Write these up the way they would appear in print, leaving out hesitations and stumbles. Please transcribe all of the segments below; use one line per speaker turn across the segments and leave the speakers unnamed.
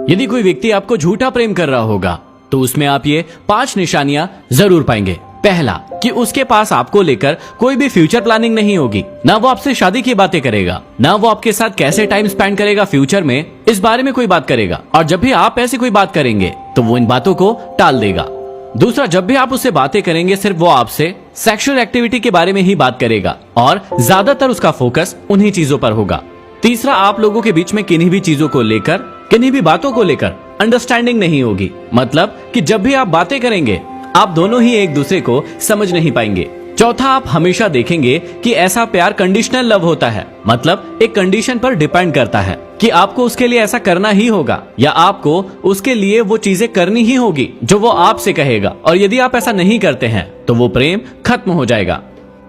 यदि कोई व्यक्ति आपको झूठा प्रेम कर रहा होगा तो उसमें आप ये 5 निशानियां जरूर पाएंगे। पहला, कि उसके पास आपको लेकर कोई भी फ्यूचर प्लानिंग नहीं होगी। ना वो आपसे शादी की बातें करेगा, ना वो आपके साथ कैसे टाइम स्पेंड करेगा फ्यूचर में, इस बारे में कोई बात करेगा। और जब भी आप ऐसी कोई बात करेंगे तो वो इन बातों को टाल देगा। दूसरा, जब भी आप उससे बातें करेंगे सिर्फ वो आपसे सेक्सुअल एक्टिविटी के बारे में ही बात करेगा और ज्यादातर उसका फोकस उन्हीं चीजों पर होगा। तीसरा, आप लोगों के बीच में किन्हीं भी चीजों को लेकर, किन्हीं भी बातों को लेकर अंडरस्टैंडिंग नहीं होगी। मतलब कि जब भी आप बातें करेंगे आप दोनों ही एक दूसरे को समझ नहीं पाएंगे। चौथा, आप हमेशा देखेंगे कि ऐसा प्यार कंडीशनल लव होता है। मतलब एक कंडीशन पर डिपेंड करता है कि आपको उसके लिए ऐसा करना ही होगा या आपको उसके लिए वो चीजें करनी ही होगी जो वो आपसे कहेगा, और यदि आप ऐसा नहीं करते हैं तो वो प्रेम खत्म हो जाएगा।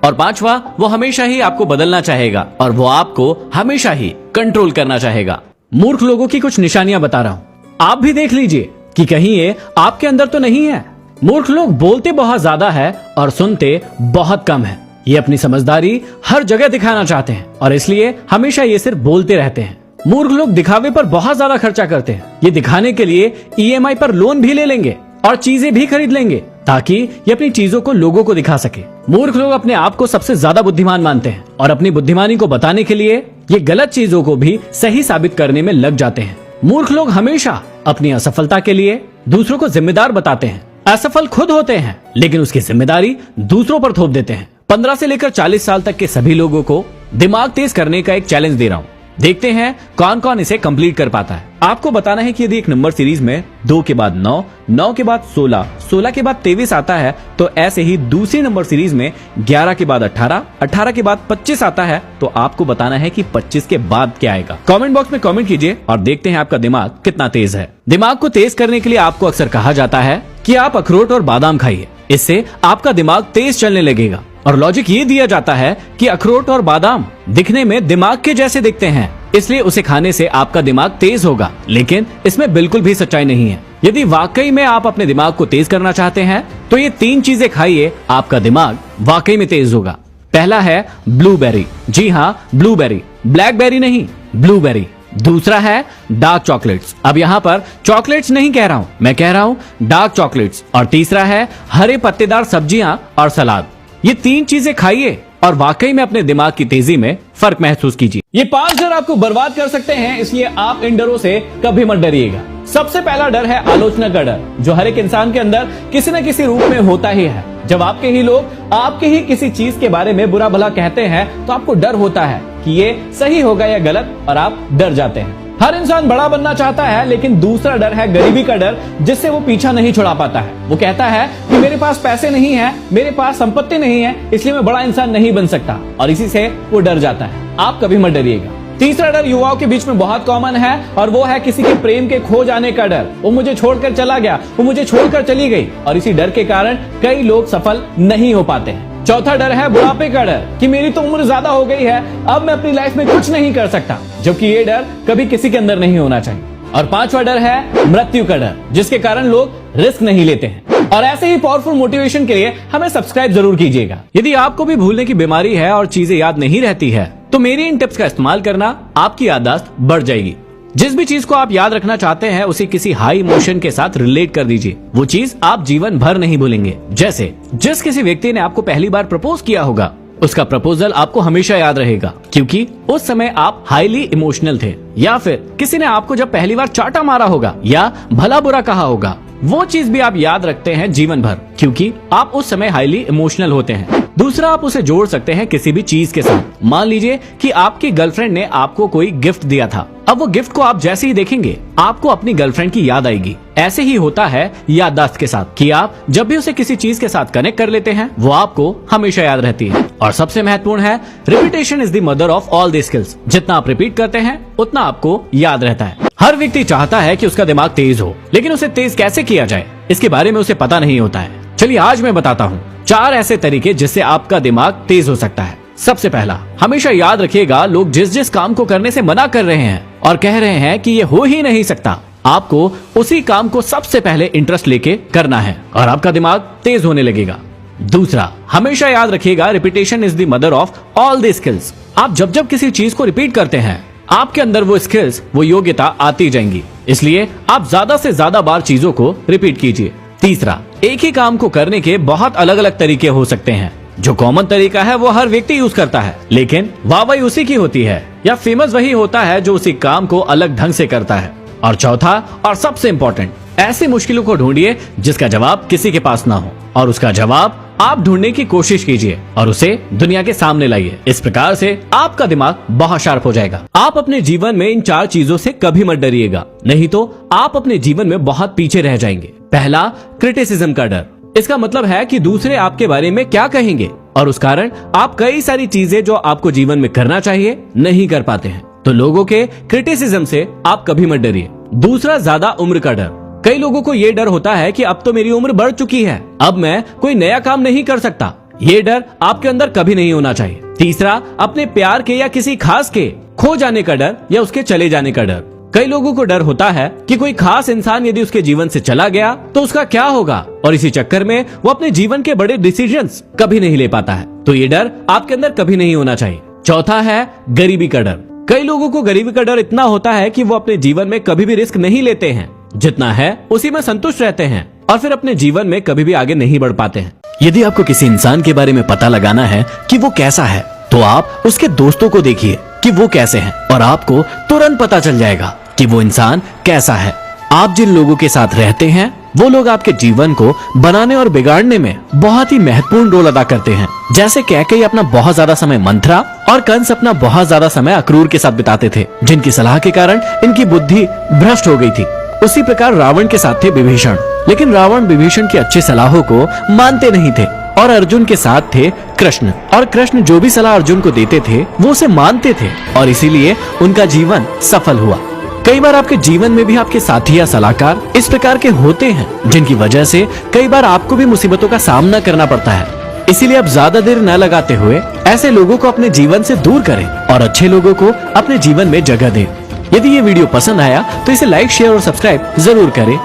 और पांचवा, वो हमेशा ही आपको बदलना चाहेगा और वो आपको हमेशा ही कंट्रोल करना चाहेगा। मूर्ख लोगों की कुछ निशानियां बता रहा हूं, आप भी देख लीजिए कि कहीं ये आपके अंदर तो नहीं है। मूर्ख लोग बोलते बहुत ज्यादा है और सुनते बहुत कम है। ये अपनी समझदारी हर जगह दिखाना चाहते हैं और इसलिए हमेशा ये सिर्फ बोलते रहते हैं। मूर्ख लोग दिखावे पर बहुत ज्यादा खर्चा करते हैं। ये दिखाने के लिए EMI पर लोन भी ले लेंगे और चीजें भी खरीद लेंगे ताकि ये अपनी चीजों को लोगों को दिखा सके। मूर्ख लोग अपने आप को सबसे ज्यादा बुद्धिमान मानते हैं और अपनी बुद्धिमानी को बताने के लिए ये गलत चीजों को भी सही साबित करने में लग जाते हैं। मूर्ख लोग हमेशा अपनी असफलता के लिए दूसरों को जिम्मेदार बताते हैं। असफल खुद होते हैं लेकिन उसकी जिम्मेदारी दूसरों पर थोप देते हैं। 15 से लेकर 40 साल तक के सभी लोगों को दिमाग तेज करने का एक चैलेंज दे रहा हूँ। देखते हैं कौन कौन इसे कंप्लीट कर पाता है। आपको बताना है कि यदि एक नंबर सीरीज में 2 के बाद 9, 9 के बाद 16, 16 के बाद 23 आता है तो ऐसे ही दूसरी नंबर सीरीज में 11 के बाद 18, 18 के बाद 25 आता है तो आपको बताना है कि 25 के बाद क्या आएगा। कमेंट बॉक्स में कमेंट कीजिए और देखते हैं आपका दिमाग कितना तेज है। दिमाग को तेज करने के लिए आपको अक्सर कहा जाता है कि आप अखरोट और बादाम खाइए, इससे आपका दिमाग तेज चलने लगेगा। और लॉजिक ये दिया जाता है कि अखरोट और बादाम दिखने में दिमाग के जैसे दिखते हैं, इसलिए उसे खाने से आपका दिमाग तेज होगा। लेकिन इसमें बिल्कुल भी सच्चाई नहीं है। यदि वाकई में आप अपने दिमाग को तेज करना चाहते हैं तो ये 3 चीजें खाइए, आपका दिमाग वाकई में तेज होगा। पहला है ब्लूबेरी। जी हाँ, ब्लूबेरी, ब्लैकबेरी नहीं, ब्लूबेरी। दूसरा है डार्क चॉकलेट्स। अब यहाँ पर चॉकलेट्स नहीं कह रहा हूँ, मैं कह रहा हूँ डार्क चॉकलेट्स। और तीसरा है हरे पत्तेदार सब्जियां और सलाद। ये 3 चीजें खाइए और वाकई में अपने दिमाग की तेजी में फर्क महसूस कीजिए। ये 5 डर आपको बर्बाद कर सकते हैं, इसलिए आप इन डरों से कभी मत डरिएगा। सबसे पहला डर है आलोचना का डर, जो हर एक इंसान के अंदर किसी न किसी रूप में होता ही है। जब आपके ही लोग आपके ही किसी चीज के बारे में बुरा भला कहते हैं तो आपको डर होता है कि ये सही होगा या गलत, और आप डर जाते हैं। हर इंसान बड़ा बनना चाहता है, लेकिन दूसरा डर है गरीबी का डर, जिससे वो पीछा नहीं छुड़ा पाता है। वो कहता है कि मेरे पास पैसे नहीं है, मेरे पास संपत्ति नहीं है, इसलिए मैं बड़ा इंसान नहीं बन सकता, और इसी से वो डर जाता है। आप कभी मत डरिएगा। तीसरा डर युवाओं के बीच में बहुत कॉमन है और वो है किसी के प्रेम के खो जाने का डर। वो मुझे छोड़कर चला गया, वो मुझे छोड़कर चली गई, और इसी डर के कारण कई लोग सफल नहीं हो पाते हैं। चौथा डर है बुढ़ापे का डर, कि मेरी तो उम्र ज्यादा हो गई है, अब मैं अपनी लाइफ में कुछ नहीं कर सकता, जबकि ये डर कभी किसी के अंदर नहीं होना चाहिए। और 5वां डर है मृत्यु का डर, जिसके कारण लोग रिस्क नहीं लेते हैं। और ऐसे ही पावरफुल मोटिवेशन के लिए हमें सब्सक्राइब जरूर कीजिएगा। यदि आपको भी भूलने की बीमारी है और चीजें याद नहीं रहती है तो मेरी इन टिप्स का इस्तेमाल करना, आपकी याददाश्त बढ़ जाएगी। जिस भी चीज को आप याद रखना चाहते हैं उसे किसी हाई इमोशन के साथ रिलेट कर दीजिए, वो चीज आप जीवन भर नहीं भूलेंगे। जैसे जिस किसी व्यक्ति ने आपको पहली बार प्रपोज किया होगा, उसका प्रपोजल आपको हमेशा याद रहेगा क्योंकि उस समय आप हाईली इमोशनल थे। या फिर किसी ने आपको जब पहली बार चाटा मारा होगा या भला बुरा कहा होगा, वो चीज भी आप याद रखते हैं जीवन भर क्योंकि आप उस समय हाईली इमोशनल होते हैं। दूसरा, आप उसे जोड़ सकते हैं किसी भी चीज के साथ। मान लीजिए कि आपकी गर्लफ्रेंड ने आपको कोई गिफ्ट दिया था, अब वो गिफ्ट को आप जैसे ही देखेंगे आपको अपनी गर्लफ्रेंड की याद आएगी। ऐसे ही होता है याददाश्त के साथ कि आप जब भी उसे किसी चीज के साथ कनेक्ट कर लेते हैं वो आपको हमेशा याद रहती है। और सबसे महत्वपूर्ण है repetition is the mother of all the skills. जितना आप रिपीट करते हैं उतना आपको याद रहता है। हर व्यक्ति चाहता है कि उसका दिमाग तेज हो, लेकिन उसे तेज कैसे किया जाए इसके बारे में उसे पता नहीं होता है। चलिए आज मैं बताता हूँ 4 ऐसे तरीके जिससे आपका दिमाग तेज हो सकता है। सबसे पहला, हमेशा याद रखिएगा लोग जिस जिस काम को करने से मना कर रहे हैं और कह रहे हैं कि ये हो ही नहीं सकता, आपको उसी काम को सबसे पहले इंटरेस्ट लेके करना है और आपका दिमाग तेज होने लगेगा। दूसरा, हमेशा याद रखिएगा repetition is the mother of all the skills. आप जब जब किसी चीज को रिपीट करते हैं आपके अंदर वो स्किल्स, वो योग्यता आती जाएंगी। इसलिए आप ज्यादा से ज्यादा बार चीजों को रिपीट कीजिए। तीसरा, एक ही काम को करने के बहुत अलग अलग तरीके हो सकते हैं। जो कॉमन तरीका है वो हर व्यक्ति यूज करता है, लेकिन वाहवाही उसी की होती है या फेमस वही होता है जो उसी काम को अलग ढंग से करता है। और चौथा और सबसे इम्पोर्टेंट, ऐसी मुश्किलों को ढूंढिए जिसका जवाब किसी के पास ना हो, और उसका जवाब आप ढूंढने की कोशिश कीजिए और उसे दुनिया के सामने लाइए। इस प्रकार से आपका दिमाग बहुत शार्प हो जाएगा। आप अपने जीवन में इन 4 चीजों से कभी मत डरिएगा, नहीं तो आप अपने जीवन में बहुत पीछे रह जाएंगे। पहला, क्रिटिसिज्म का डर। इसका मतलब है कि दूसरे आपके बारे में क्या कहेंगे, और उस कारण आप कई सारी चीजें जो आपको जीवन में करना चाहिए नहीं कर पाते हैं। तो लोगों के क्रिटिसिज्म से आप कभी मत डरिए। दूसरा, ज्यादा उम्र का डर। कई लोगों को ये डर होता है कि अब तो मेरी उम्र बढ़ चुकी है, अब मैं कोई नया काम नहीं कर सकता। ये डर आपके अंदर कभी नहीं होना चाहिए। तीसरा, अपने प्यार के या किसी खास के खो जाने का डर या उसके चले जाने का डर। कई लोगों को डर होता है कि कोई खास इंसान यदि उसके जीवन से चला गया तो उसका क्या होगा, और इसी चक्कर में वो अपने जीवन के बड़े डिसीजंस कभी नहीं ले पाता है। तो ये डर आपके अंदर कभी नहीं होना चाहिए। चौथा है गरीबी का डर। कई लोगों को गरीबी का डर इतना होता है कि वो अपने जीवन में कभी भी रिस्क नहीं लेते हैं, जितना है उसी में संतुष्ट रहते हैं और फिर अपने जीवन में कभी भी आगे नहीं बढ़ पाते हैं। यदि आपको किसी इंसान के बारे में पता लगाना है कि वो कैसा है, तो आप उसके दोस्तों को देखिए कि वो कैसे हैं, और आपको तुरंत पता चल जाएगा कि वो इंसान कैसा है। आप जिन लोगों के साथ रहते हैं वो लोग आपके जीवन को बनाने और बिगाड़ने में बहुत ही महत्वपूर्ण रोल अदा करते हैं। जैसे कैकेयी अपना बहुत ज्यादा समय मंथरा और कंस अपना बहुत ज्यादा समय अक्रूर के साथ बिताते थे, जिनकी सलाह के कारण इनकी बुद्धि भ्रष्ट हो गई थी। उसी प्रकार रावण के साथ थे विभीषण, लेकिन रावण विभीषण की अच्छी सलाहों को मानते नहीं थे। और अर्जुन के साथ थे कृष्ण, और कृष्ण जो भी सलाह अर्जुन को देते थे वो उसे मानते थे, और इसीलिए उनका जीवन सफल हुआ। कई बार आपके जीवन में भी आपके साथी या सलाहकार इस प्रकार के होते हैं, जिनकी वजह से कई बार आपको भी मुसीबतों का सामना करना पड़ता है। इसीलिए आप ज्यादा देर न लगाते हुए ऐसे लोगों को अपने जीवन से दूर करें और अच्छे लोगों को अपने जीवन में जगह दें। यदि ये वीडियो पसंद आया तो इसे लाइक, शेयर और सब्सक्राइब जरूर करें।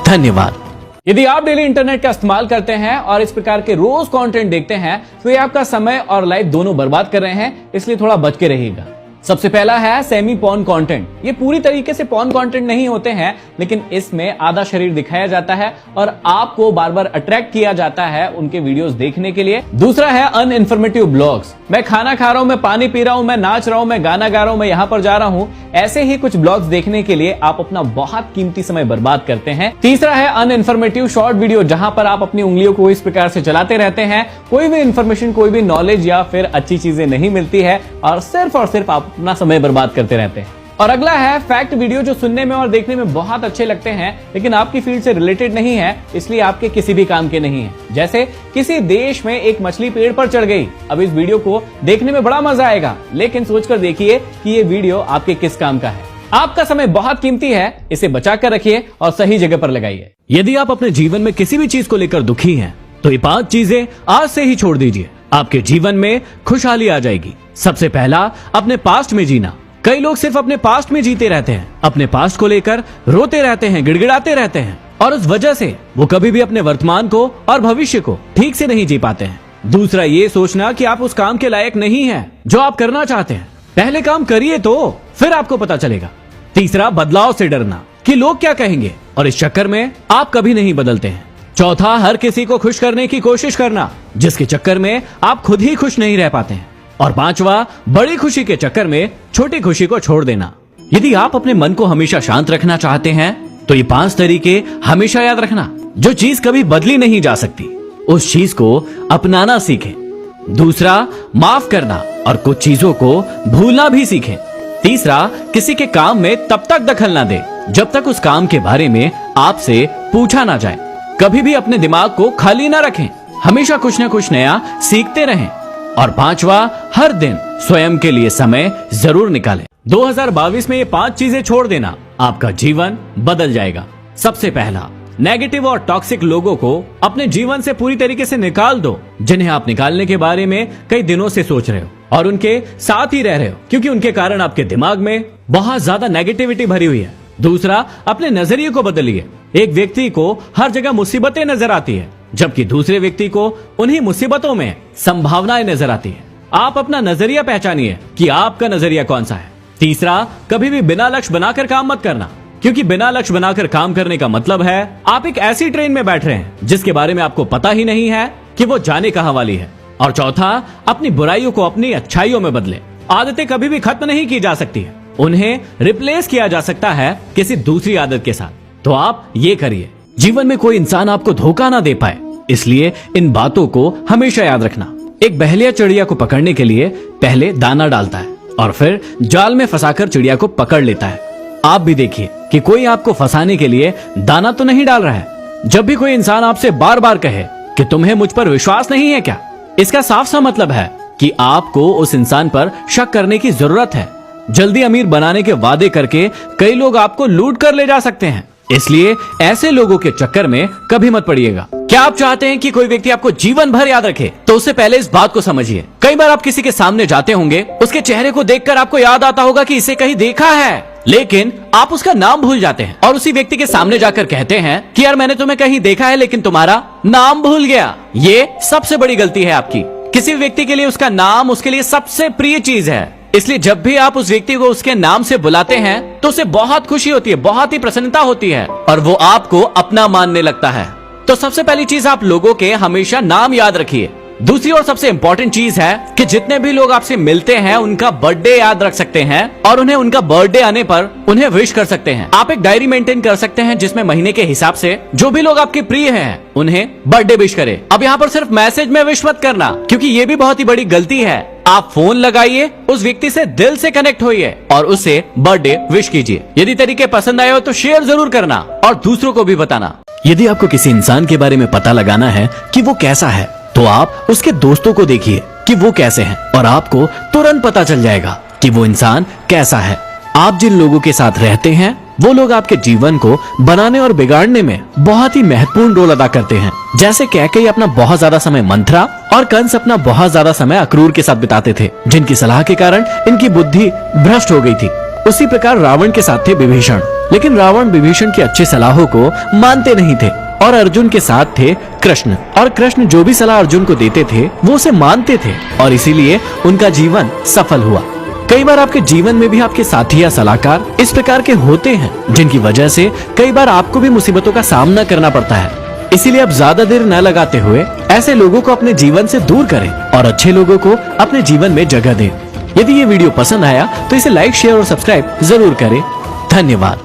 धन्यवाद। यदि आप डेली इंटरनेट का इस्तेमाल करते हैं और इस प्रकार के रोज कंटेंट देखते हैं तो ये आपका समय और लाइफ दोनों बर्बाद कर रहे हैं, इसलिए थोड़ा बच के रहिएगा। सबसे पहला है सेमी पॉर्न कंटेंट। ये पूरी तरीके से पॉर्न कंटेंट नहीं होते हैं, लेकिन इसमें आधा शरीर दिखाया जाता है और आपको बार बार अट्रैक्ट किया जाता है उनके वीडियोस देखने के लिए। दूसरा है अनइंफॉर्मेटिव ब्लॉग्स। मैं खाना खा रहा हूं, मैं पानी पी रहा हूं, मैं नाच रहा हूं, मैं गाना गा रहा हूं, मैं यहाँ पर जा रहा हूं, ऐसे ही कुछ ब्लॉग्स देखने के लिए आप अपना बहुत कीमती समय बर्बाद करते हैं। तीसरा है अनइंफॉर्मेटिव शॉर्ट वीडियो, जहां पर आप अपनी उंगलियों को इस प्रकार से चलाते रहते हैं, कोई भी इंफॉर्मेशन, कोई भी नॉलेज या फिर अच्छी चीजें नहीं मिलती है और सिर्फ आप अपना समय बर्बाद करते रहते हैं। और अगला है फैक्ट वीडियो, जो सुनने में और देखने में बहुत अच्छे लगते हैं लेकिन आपकी फील्ड से रिलेटेड नहीं है, इसलिए आपके किसी भी काम के नहीं है। जैसे किसी देश में एक मछली पेड़ पर चढ़ गई। अब इस वीडियो को देखने में बड़ा मजा आएगा, लेकिन सोचकर देखिए कि ये वीडियो आपके किस काम का है। आपका समय बहुत कीमती है, इसे बचा कर रखिए और सही जगह पर लगाइए। यदि आप अपने जीवन में किसी भी चीज को लेकर दुखी हैं, तो ये 5 चीजें आज से ही छोड़ दीजिए। आपके जीवन में खुशहाली आ जाएगी। सबसे पहला, अपने पास्ट में जीना। कई लोग सिर्फ अपने पास्ट में जीते रहते हैं, अपने पास्ट को लेकर रोते रहते हैं, गिड़गिड़ाते रहते हैं, और उस वजह से वो कभी भी अपने वर्तमान को और भविष्य को ठीक से नहीं जी पाते हैं। दूसरा, ये सोचना कि आप उस काम के लायक नहीं हैं जो आप करना चाहते हैं। पहले काम करिए तो फिर आपको पता चलेगा। तीसरा, बदलाव से डरना कि लोग क्या कहेंगे, और इस चक्कर में आप कभी नहीं बदलते हैं। चौथा, हर किसी को खुश करने की कोशिश करना, जिसके चक्कर में आप खुद ही खुश नहीं रह पाते हैं। और पांचवा, बड़ी खुशी के चक्कर में छोटी खुशी को छोड़ देना। यदि आप अपने मन को हमेशा शांत रखना चाहते हैं तो ये 5 तरीके हमेशा याद रखना। जो चीज कभी बदली नहीं जा सकती, उस चीज को अपनाना सीखें। दूसरा, माफ करना और कुछ चीजों को भूलना भी सीखें। तीसरा, किसी के काम में तब तक दखल ना दें जब तक उस काम के बारे में आपसे पूछा ना जाए। कभी भी अपने दिमाग को खाली ना रखें, हमेशा कुछ न कुछ नया सीखते रहें। और पांचवा, हर दिन स्वयं के लिए समय जरूर निकालें। 2022 में ये 5 चीजें छोड़ देना, आपका जीवन बदल जाएगा। सबसे पहला, नेगेटिव और टॉक्सिक लोगों को अपने जीवन से पूरी तरीके से निकाल दो, जिन्हें आप निकालने के बारे में कई दिनों से सोच रहे हो और उनके साथ ही रह रहे हो, क्योंकि उनके कारण आपके दिमाग में बहुत ज्यादा नेगेटिविटी भरी हुई है। दूसरा, अपने नजरिए को बदलिए। एक व्यक्ति को हर जगह मुसीबतें नजर आती है, जबकि दूसरे व्यक्ति को उन्हीं मुसीबतों में संभावनाएं नजर आती है। आप अपना नजरिया पहचानिए कि आपका नजरिया कौन सा है। तीसरा, कभी भी बिना लक्ष्य बनाकर काम मत करना। क्योंकि बिना लक्ष्य बनाकर काम करने का मतलब है आप एक ऐसी ट्रेन में बैठ रहे हैं जिसके बारे में आपको पता ही नहीं है कि वो जाने कहां वाली है। और चौथा, अपनी बुराइयों को अपनी अच्छाइयों में बदले। आदतें कभी भी खत्म नहीं की जा सकती है, उन्हें रिप्लेस किया जा सकता है किसी दूसरी आदत के साथ। तो आप ये करिए, जीवन में कोई इंसान आपको धोखा ना दे पाए, इसलिए इन बातों को हमेशा याद रखना। एक बहेलिया चिड़िया को पकड़ने के लिए पहले दाना डालता है और फिर जाल में फंसाकर चिड़िया को पकड़ लेता है। आप भी देखिए कि कोई आपको फंसाने के लिए दाना तो नहीं डाल रहा है। जब भी कोई इंसान आपसे बार बार कहे कि तुम्हें मुझ पर विश्वास नहीं है क्या, इसका साफ सा मतलब है कि आपको उस इंसान पर शक करने की जरूरत है। जल्दी अमीर बनाने के वादे करके कई लोग आपको लूट कर ले जा सकते हैं, इसलिए ऐसे लोगों के चक्कर में कभी मत पड़िएगा। क्या आप चाहते हैं कि कोई व्यक्ति आपको जीवन भर याद रखे, तो उससे पहले इस बात को समझिए। कई बार आप किसी के सामने जाते होंगे, उसके चेहरे को देखकर आपको याद आता होगा कि इसे कहीं देखा है, लेकिन आप उसका नाम भूल जाते हैं और उसी व्यक्ति के सामने जाकर कहते हैं कि यार मैंने तुम्हें कहीं देखा है, लेकिन तुम्हारा नाम भूल गया। ये सबसे बड़ी गलती है आपकी। किसी व्यक्ति के लिए उसका नाम उसके लिए सबसे प्रिय चीज है, इसलिए जब भी आप उस व्यक्ति को उसके नाम से बुलाते हैं तो उसे बहुत खुशी होती है, बहुत ही प्रसन्नता होती है और वो आपको अपना मानने लगता है। तो सबसे पहली चीज, आप लोगों के हमेशा नाम याद रखिए। दूसरी और सबसे इंपॉर्टेंट चीज है कि जितने भी लोग आपसे मिलते हैं उनका बर्थडे याद रख सकते हैं और उन्हें उनका बर्थडे आने पर उन्हें विश कर सकते हैं। आप एक डायरी मेंटेन कर सकते हैं जिसमें महीने के हिसाब से जो भी लोग आपके प्रिय हैं उन्हें बर्थडे विश करें। अब यहाँ पर सिर्फ मैसेज में विश मत करना, क्योंकि ये भी बहुत ही बड़ी गलती है। आप फोन लगाइए, उस व्यक्ति से दिल से कनेक्ट होइए और उसे बर्थडे विश कीजिए। यदि तरीके पसंद आए हो तो शेयर जरूर करना और दूसरों को भी बताना। यदि आपको किसी इंसान के बारे में पता लगाना है कि वो कैसा है, तो आप उसके दोस्तों को देखिए कि वो कैसे हैं और आपको तुरंत पता चल जाएगा कि वो इंसान कैसा है। आप जिन लोगों के साथ रहते हैं वो लोग आपके जीवन को बनाने और बिगाड़ने में बहुत ही महत्वपूर्ण रोल अदा करते हैं। जैसे कैकेयी अपना बहुत ज्यादा समय मंथरा और कंस अपना बहुत ज्यादा समय अक्रूर के साथ बिताते थे, जिनकी सलाह के कारण इनकी बुद्धि भ्रष्ट हो गई थी। उसी प्रकार रावण के साथ थे विभीषण, लेकिन रावण विभीषण की अच्छी सलाहों को मानते नहीं थे। और अर्जुन के साथ थे कृष्ण, और कृष्ण जो भी सलाह अर्जुन को देते थे वो उसे मानते थे और इसीलिए उनका जीवन सफल हुआ। कई बार आपके जीवन में भी आपके साथी या सलाहकार इस प्रकार के होते हैं जिनकी वजह से कई बार आपको भी मुसीबतों का सामना करना पड़ता है। इसीलिए आप ज्यादा देर न लगाते हुए ऐसे लोगों को अपने जीवन से दूर करें और अच्छे लोगों को अपने जीवन में जगह दें। यदि ये वीडियो पसंद आया तो इसे लाइक, शेयर और सब्सक्राइब जरूर करें। धन्यवाद।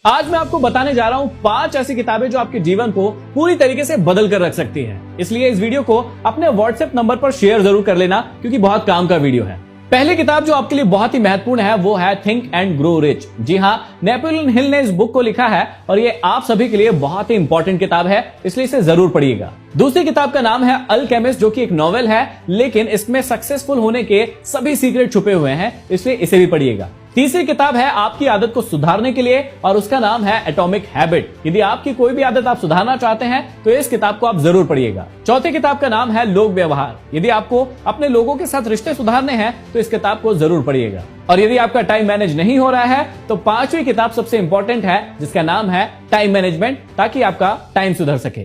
आज मैं आपको बताने जा रहा हूं 5 ऐसी किताबें जो आपके जीवन को पूरी तरीके से बदल कर रख सकती हैं। इसलिए इस वीडियो को अपने व्हाट्सएप नंबर पर शेयर जरूर कर लेना, क्योंकि बहुत काम का वीडियो है। पहली किताब जो आपके लिए बहुत ही महत्वपूर्ण है वो है थिंक एंड ग्रो रिच। जी हाँ, नेपोलियन हिल ने इस बुक को लिखा है और ये आप सभी के लिए बहुत ही इंपॉर्टेंट किताब है, इसलिए इसे जरूर पढ़िएगा। दूसरी किताब का नाम है अल्केमिस्ट, जो कि एक नॉवेल है, लेकिन इसमें सक्सेसफुल होने के सभी सीक्रेट छुपे हुए हैं, इसलिए इसे भी पढ़िएगा। तीसरी किताब है आपकी आदत को सुधारने के लिए और उसका नाम है एटॉमिक हैबिट। यदि आपकी कोई भी आदत आप सुधारना चाहते हैं तो इस किताब को आप जरूर पढ़िएगा। चौथी किताब का नाम है लोक व्यवहार। यदि आपको अपने लोगों के साथ रिश्ते सुधारने हैं तो इस किताब को जरूर पढ़िएगा। और यदि आपका टाइम मैनेज नहीं हो रहा है तो 5वीं किताब सबसे इंपॉर्टेंट है, जिसका नाम है टाइम मैनेजमेंट, ताकि आपका टाइम सुधर सके।